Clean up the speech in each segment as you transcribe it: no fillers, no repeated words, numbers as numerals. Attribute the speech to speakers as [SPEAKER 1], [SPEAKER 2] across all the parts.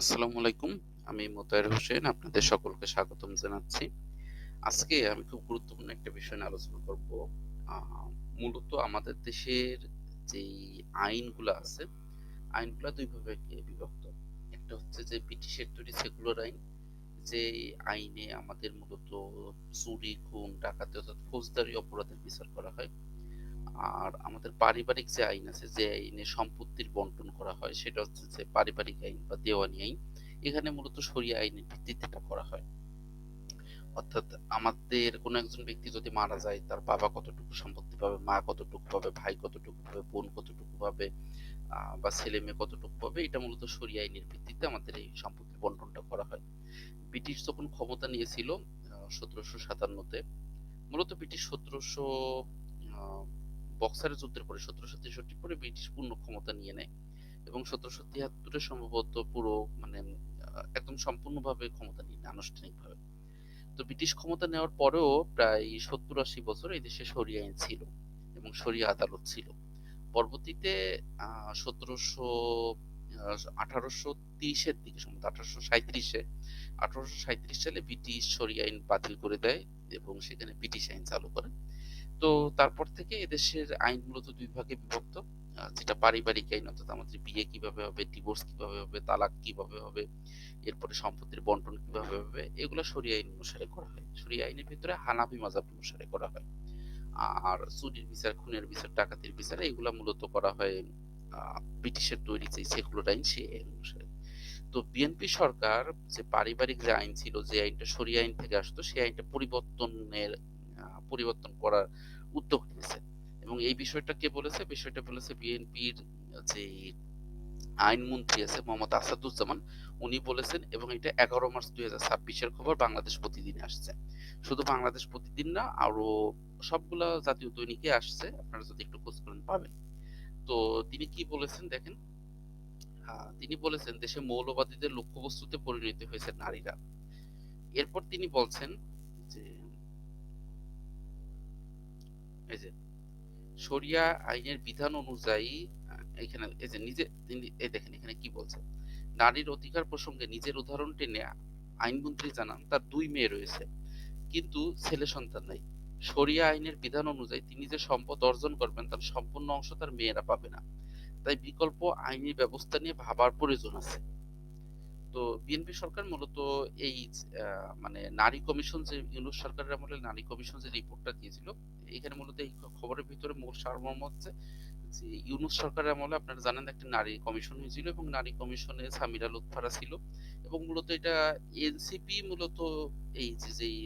[SPEAKER 1] আসসালামু আলাইকুম। আমি মোতায়ের হোসেন। আপনাদের সকলকে স্বাগতম জানাচ্ছি। আজকে আমি খুব গুরুত্বপূর্ণ একটা বিষয় নিয়ে আলোচনা করব। আ মূলত আমাদের দেশের যেই আইনগুলা আছে, আইনগুলা ২ ভাবে বিভক্ত। একটা হচ্ছে যে ব্রিটিশের তৈরি সেকুলার আইন, যে আইনে আমাদের মূলত চুরি, খুন, ডাকাতি অর্থাৎ ফৌজদারি অপরাধের বিচার করা হয়। আর আমাদের পারিবারিক যে আইন আছে, যে আইনে সম্পত্তির বন্টন করা হয়, সেটা হচ্ছে যে পারিবারিক আইন বা দেওয়ানি আইন। এখানে মূলত শরিয়া আইনের ভিত্তিতে এটা করা হয়। অর্থাৎ আমাদের কোনো একজন ব্যক্তি যদি মারা যায়, তার বাবা কতটুকু সম্পত্তি পাবে, মা কতটুকু পাবে, ভাই কতটুকু পাবে, বোন কতটুকু পাবে, বা ছেলে-মেয়ে কতটুকু পাবে, এটা মূলত শরিয়া আইনের ভিত্তিতে আমাদের এই সম্পত্তির বন্টনটা করা হয়। ব্রিটিশ যখন ক্ষমতা নিয়েছিল ১৭৫৭ তে, মূলত ব্রিটিশ ১৭০০ আ বক্সারের যুদ্ধের পরে ১৭৬৩ পরে ব্রিটিশ পূর্ণ ক্ষমতা নিয়ে নেয় এবং ১৭৭৩ এ সম্ভবত পুরো মানে একদম সম্পূর্ণভাবে ক্ষমতা নিয়ে নেয় আনুষ্ঠানিকভাবে। তো ব্রিটিশ ক্ষমতা নেওয়ার পরেও প্রায় ৭০-৮০ বছর এই দেশে শরিয়া আইন ছিল এবং শরিয়া আদালত ছিল। পরবর্তীতে ১৭০০ আ ১৮৩০ এর দিকে সম্ভবত ১৮৩৭ সালে ব্রিটিশ শরিয়া আইন বাতিল করে দেয় এবং সেখানে ব্রিটিশ আইন চালু করে। তো তারপর থেকে এদেশের আইন মূলত ২ ভাগে বিভক্ত। যেটা পারিবারিক আইন অর্থাৎ আমাদের বিয়ে কিভাবে হবে, ডিভোর্স কিভাবে হবে, তালাক কিভাবে হবে, এরপরে সম্পত্তির বন্টন কিভাবে হবে, এগুলা শরিয়া আইন অনুসারে করা হয়। শরিয়া আইনের ভেতরে হানাফি মাযহাব অনুসারে করা হয়। আর চুরির বিচার, খুনের বিচার, ডাকাতির বিচার এগুলা মূলত করা হয় আ ব্রিটিশের তৈরি যে সেকুলার আইন সেই আইন অনুসারে। তো বিএনপি সরকার যে পারিবারিক যে আইন ছিল, যে আইনটা শরিয়া আইন থেকে আসতো, সেই আইনটা পরিবর্তন করার উদ্যোগ নিয়েছে। এবং এই বিষয়টা কে বলেছে? বিষয়টা বলেছে বিএনপির যে আইনমন্ত্রী আছে মোহাম্মদ আসাদুজ্জামান, উনি বলেছেন এবং এটা ১১ মার্চ ২০২৬ এর খবর বাংলাদেশ প্রতিদিনে আসছে। শুধু বাংলাদেশ প্রতিদিন না, আরো সবগুলা জাতীয় দৈনিকে আসছে। আপনারা যদি একটু খোঁজ করেন পাবেন। তো তিনি কি বলেছেন দেখেন, তিনি বলেছেন দেশে মৌলবাদীদের লক্ষ্যবস্তুতে পরিণত হয়েছে নারীরা। এরপর তিনি বলছেন যে এই যে শরিয়া আইনের বিধান অনুযায়ী এখানে এই যে তিনি এই দেখেন এখানে কি বলছেন। নারীর অধিকার প্রসঙ্গে নিজের উদাহরণ টেনে আইনমন্ত্রী জানান তার ২ মেয়ে রয়েছে। কিন্তু ছেলে সন্তান নাই। শরিয়া আইনের বিধান অনুযায়ী তিনি যে সম্পদ অর্জন করবেন তার সম্পূর্ণ অংশ তার মেয়েরা পাবে না। তাই বিকল্প আইনি ব্যবস্থা নিয়ে ভাবার প্রয়োজন আছে। তো বিএনপি সরকার মূলত এই মানে নারী কমিশন যে ইউনূস সরকারের আমলে নারী কমিশন যে রিপোর্টটা দিয়েছিল, এখানে মূলত এই খবরের ভিতরে মূল সারমর্ম হচ্ছে যে ইউনূস সরকারের আমলে আপনারা জানেন একটা নারী কমিশন হয়েছিল এবং নারী কমিশনে সামিরা লুৎফারা ছিল এবং মূলত এটা এনসিপি মূলত এই যেই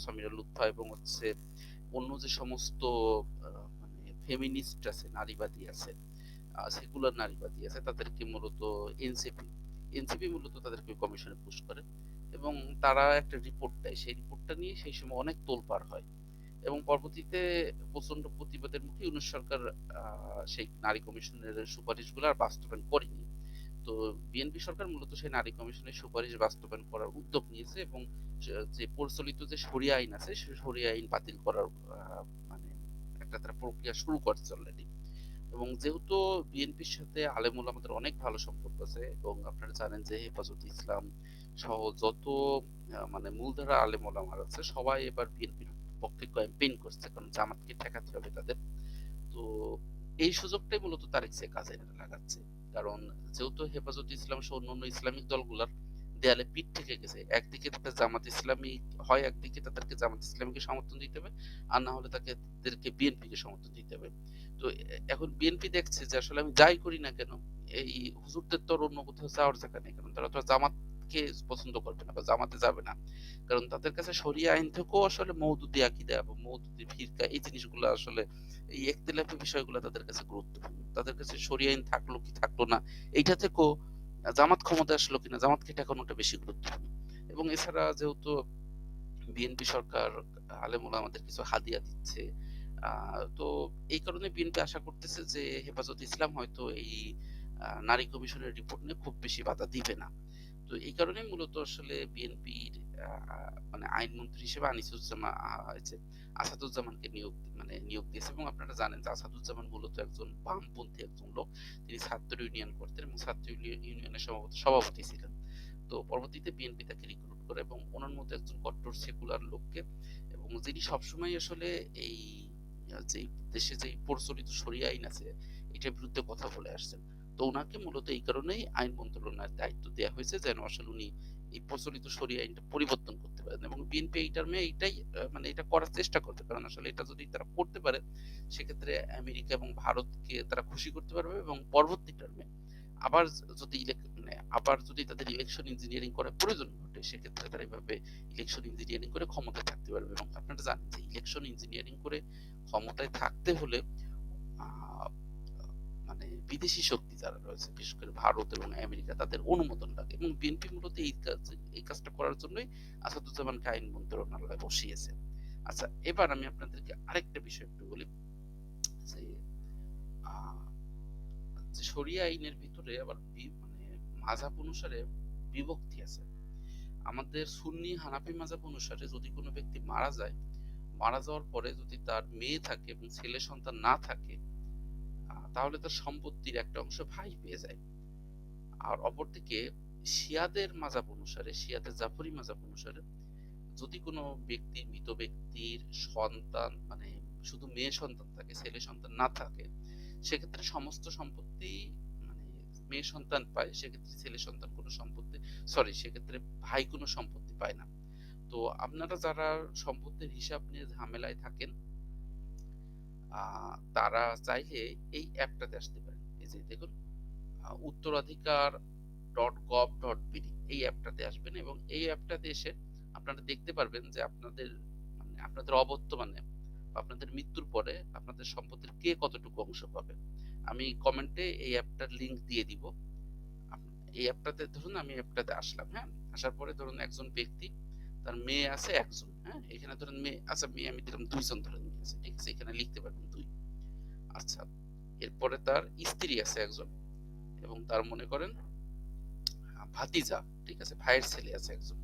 [SPEAKER 1] সামিরা লুৎফা এবং হচ্ছে অন্য যে সমস্ত মানে ফেমিনিস্ট আছে, নারীবাদী আছে, সেকুলার নারীবাদী আছে, তাদেরকে মূলত এনসিপি এনসিপি মূলত তাদেরকে কমিশনে পুশ করে এবং তারা একটা রিপোর্ট দেয়। সেই রিপোর্টটা নিয়ে সেই সময় অনেক তোলপাড় হয় এবং পরবর্তীতে প্রচন্ড প্রতিবাদের মুখে ইউনূস সরকার সেই নারী কমিশনের সুপারিশগুলো আর বাস্তবায়ন করেনি। তো বিএনপি সরকার মূলত সেই নারী কমিশনের সুপারিশ বাস্তবায়ন করার উদ্যোগ নিয়েছে এবং যে প্রচলিত যে শরিয়া আইন আছে সেই শরিয়া আইন বাতিল করার মানে একটা তারা প্রক্রিয়া শুরু করছে অলরেডি। এবং যেহেতু বিএনপির সাথে আলেম ওলামাদের অনেক ভালো সম্পর্ক আছে এবং আপনারা জানেন যে হেফাজত ইসলাম সহ যত মানে মূলধারা আলেম ওলামার আছে সবাই এবার বিএনপির পক্ষে ক্যাম্পেইন করছে, কারণ জামাতকে ঠেকাতে হবে তাদের। তো এই সুযোগটাই মূলত তারেক জিয়া কাজে লাগাচ্ছে। কারণ যেহেতু হেফাজত ইসলাম সহ অন্যান্য ইসলামিক দলগুলার দেয়ালে পিঠ থেকে গেছে, একদিকে তাদের জামাত ইসলামী হয়, একদিকে তাদেরকে জামাত ইসলামীকে সমর্থন দিতে হবে, আর না হলে তাদেরকে বিএনপিকে সমর্থন দিতে হবে। তো এখন বিএনপি দেখছে যে আসলে আমি যাই করি না কেন, এই হুজুরদের তো আর অন্য কোথাও যাওয়ার জায়গা নেই, কারণ তারা তো আর জামাতকে পছন্দ করবে না বা জামাতে যাবে না, কারণ তাদের কাছে শরিয়া আইন থেকেও আসলে মওদুদি আকীদা এবং মওদুদি ফিরকা এই জিনিসগুলো আসলে এই ইখতিলাফি বিষয়গুলো তাদের কাছে গুরুত্বপূর্ণ। তাদের কাছে শরিয়া আইন থাকলো কি থাকলো না, এইটা থেকেও জামাত ক্ষমতায় আসলো কিনা, জামাতকে ঠেকানোটা বেশি গুরুত্বপূর্ণ। এবং এছাড়া যেহেতু বিএনপি সরকার আলেম ওলামাদের কিছু হাদিয়া দিচ্ছে, তো এই কারণে বিএনপি আশা করতেছে যে হেফাজত ইসলাম হয়তো এই নারী কমিশনের রিপোর্ট নিয়ে খুব বেশি বাধা দিবে না। তো এই কারণেই মূলত আসলে বিএনপির মানে আইনমন্ত্রী হিসেবে আসাদুজ্জামানকে নিয়োগ দিয়েছে এবং আপনারা জানেন যে আসাদুজ্জামান মূলত একজন বামপন্থী একজন লোক। তিনি ছাত্র ইউনিয়ন করতেন এবং ছাত্র ইউনিয়নের সভাপতি ছিলেন। তো পরবর্তীতে বিএনপি তাকে রিক্রুট করে এবং ওনার মতো একজন কট্টর সেকুলার লোককে, এবং যিনি সবসময় আসলে এই যে দেশে যে প্রচলিত শরিয়া আইন আছে এটার বিরুদ্ধে কথা বলে আসছেন। তো উনাকে মূলত এই কারণেই আইন মন্ত্রণালয়ের দায়িত্ব দেওয়া হয়েছে যেন আসলে উনি এই প্রচলিত শরিয়া আইনটা পরিবর্তন করতে পারেন, এবং বিএনপি এই টার্মে এইটাই মানে এটা করার চেষ্টা করবে, কারণ আসলে এটা যদি তারা করতে পারে সেক্ষেত্রে আমেরিকা এবং ভারতকে তারা খুশি করতে পারবে এবং পরবর্তী টার্মে আবার যদি আবার যদি তাদের ইলেকশন ইঞ্জিনিয়ারিং করার প্রয়োজন ঘটে সেক্ষেত্রে তারা এইভাবে ইলেকশন ইঞ্জিনিয়ারিং করে ক্ষমতায় থাকতে পারবে। এবং আপনারা জানেন যে ইলেকশন ইঞ্জিনিয়ারিং করে ক্ষমতায় থাকতে হলে আহ, মানে বিদেশি শক্তি যারা রয়েছে বিশেষ করে ভারত এবং আমেরিকা তাদের অনুমোদন লাগে, এবং বিএনপি মূলত এই কাজটা করার জন্যই আসাদুজ্জামানকে আইন মন্ত্রণালয়ে বসিয়েছে। আচ্ছা, এবার আমি আপনাদেরকে আরেকটা বিষয় একটু বলি যে আহ, যে শরিয়া আইনের ভিতরে আবার মানে মাযহাব অনুসারে বিভক্তি আছে। আমাদের সুন্নি হানাফি মাযহাব অনুসারে যদি কোনো ব্যক্তি মারা যাওয়ার পরে যদি তার মেয়ে থাকে এবং ছেলে সন্তান না থাকে তাহলে তার সম্পত্তির একটা অংশ ভাই পেয়ে যায়। আর অপরদিকে শিয়াদের জাফরি মাযহাব অনুসারে যদি কোনো মৃত ব্যক্তির সন্তান মানে শুধু মেয়ে সন্তান থাকে, ছেলে সন্তান না থাকে, সেক্ষেত্রে সমস্ত সম্পত্তি মানে মেয়ে সন্তান পায়, সেক্ষেত্রে ছেলে সন্তান কোনো সম্পত্তি সেক্ষেত্রে ভাই কোনো সম্পত্তি পায় না। তো আপনারা যারা সম্পত্তির হিসাব নিয়ে ঝামেলায় থাকেন তারা চাইলে এই অ্যাপটাতে আসতে পারেন। এই যে দেখুন, uttaraadhikar.gov.bd এই অ্যাপটাতে আসবেন এবং এই অ্যাপটাতে এসে আপনারা দেখতে পারবেন যে আপনাদের অবর্তমানে আপনাদের মৃত্যুর পরে আপনাদের সম্পত্তির কে কতটুকু অংশ পাবে। আমি কমেন্টে এই অ্যাপটার লিংক দিয়ে দিব। এই অ্যাপটাতে ধরুন আমি অ্যাপটাতে আসলাম, হ্যাঁ, আসার পরে ধরুন একজন ব্যক্তি তার মেয়ে আছে একজন, হ্যাঁ, এখানে ধরুন মেয়ে আমি দিলাম দুইজন, ধরুন মেয়ে আছে, ঠিক আছে, এখানে লিখতে পারবেন দুই। আচ্ছা, এরপরে তার স্ত্রী আছে একজন এবং তার মনে করেন ভাতিজা, ঠিক আছে, ভাইয়ের ছেলে আছে একজন,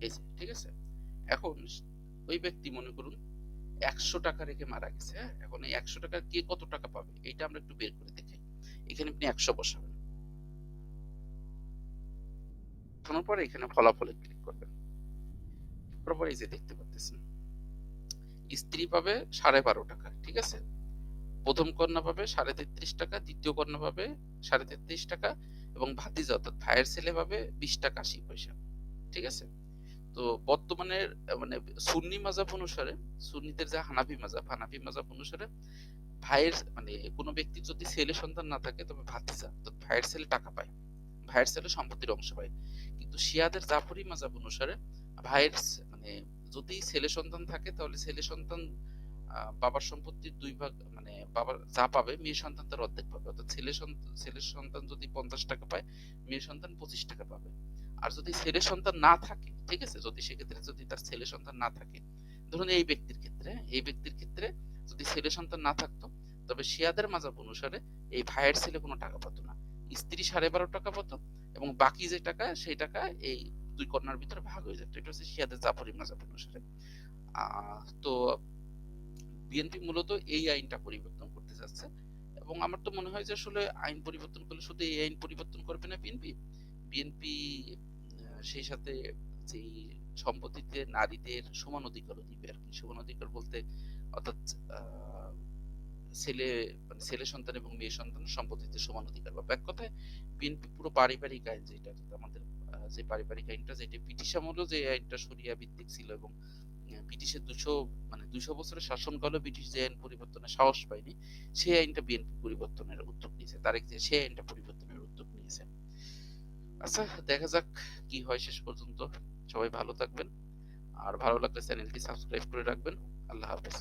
[SPEAKER 1] এই যে ঠিক আছে। এখন ওই ব্যক্তি মনে করুন 100 টাকা রেখে মারা গেছে, হ্যাঁ, এখন এই 100 টাকা কে কত টাকা পাবে এটা আমরা একটু বের করে দেখাই। এখানে আপনি 100 বসাবেন, বসানোর পরে এখানে ফলাফলে ক্লিক করবেন, তারপর এই যে দেখতে পাচ্ছেন স্ত্রী পাবে 12.5 টাকা, ঠিক আছে, প্রথম কন্যা পাবে 33.5 টাকা, দ্বিতীয় কন্যা পাবে 33.5 টাকা এবং ভাতিজা অর্থাৎ ভাইয়ের ছেলে পাবে 20 টাকা 80 পয়সা, ঠিক আছে। তো বর্তমানে মানে সুন্নি মাযহাব অনুসারে, সুন্নিদের যে হানাফি মাযহাব অনুসারে ভাইয়ের মানে কোনো ব্যক্তির যদি ছেলে সন্তান না থাকে তবে ভাতিজা অর্থাৎ ভাইয়ের ছেলে টাকা পায়, ভাইয়ের ছেলে সম্পত্তির অংশ পায়। কিন্তু শিয়াদের জাফরি মাযহাব অনুসারে ভাইয়ের মানে যদি ছেলে সন্তান থাকে তাহলে ছেলে সন্তান বাবার সম্পত্তির 2 ভাগ মানে বাবার যা পাবে মেয়ে সন্তান তার অর্ধেক পাবে, অর্থাৎ ছেলের সন্তান যদি 50 টাকা পায় মেয়ে সন্তান 25 টাকা পাবে। আর যদি ছেলে সন্তান না থাকে, ঠিক আছে, সেক্ষেত্রে যদি তার ছেলে সন্তান না থাকে, ধরুন এই ব্যক্তির ক্ষেত্রে যদি ছেলে সন্তান না থাকতো তবে শিয়াদের মাযহাব অনুসারে এই ভাইয়ের ছেলে কোনো টাকা পাতো না, স্ত্রী 12.5 টাকা পাতো এবং বাকি যে টাকা সেই টাকা এই দুই কন্যার ভিতরে ভাগ হয়ে যেত। এটা হচ্ছে শিয়াদের জাফরি মাযহাব অনুসারে। তো বিএনপি মূলত এই আইনটা পরিবর্তন করতে চাচ্ছে এবং আমার তো মনে হয় যে আসলে আইন পরিবর্তন করলে শুধু এই আইন পরিবর্তন করবে না বিএনপি সেই সাথে যেই সম্পত্তিতে নারীদের সমান অধিকারও দিবে আর কি। সমান অধিকার বলতে অর্থাৎ ছেলে সন্তান এবং মেয়ে সন্তান সম্পত্তিতে সমান অধিকার পাবে। এক কথায় বিএনপি পুরো পারিবারিক আইন যেটা আমাদের যে পারিবারিক আইনটা যেটা ব্রিটিশ আমলেও যে আইনটা শরিয়া ভিত্তিক ছিল এবং ব্রিটিশের 200 বছরের শাসনকালে ব্রিটিশ যে আইন পরিবর্তনের সাহস পায়নি সেই আইনটা বিএনপি পরিবর্তনের উদ্যোগ নিয়েছে, তারেক জিয়া সেই আইনটা পরিবর্তনের উদ্যোগ নিয়েছে। আচ্ছা, দেখা যাক কি হয় শেষ পর্যন্ত। সবাই ভালো থাকবেন আর ভালো লাগলে চ্যানেলটি সাবস্ক্রাইব করে রাখবেন। আল্লাহ হাফেজ।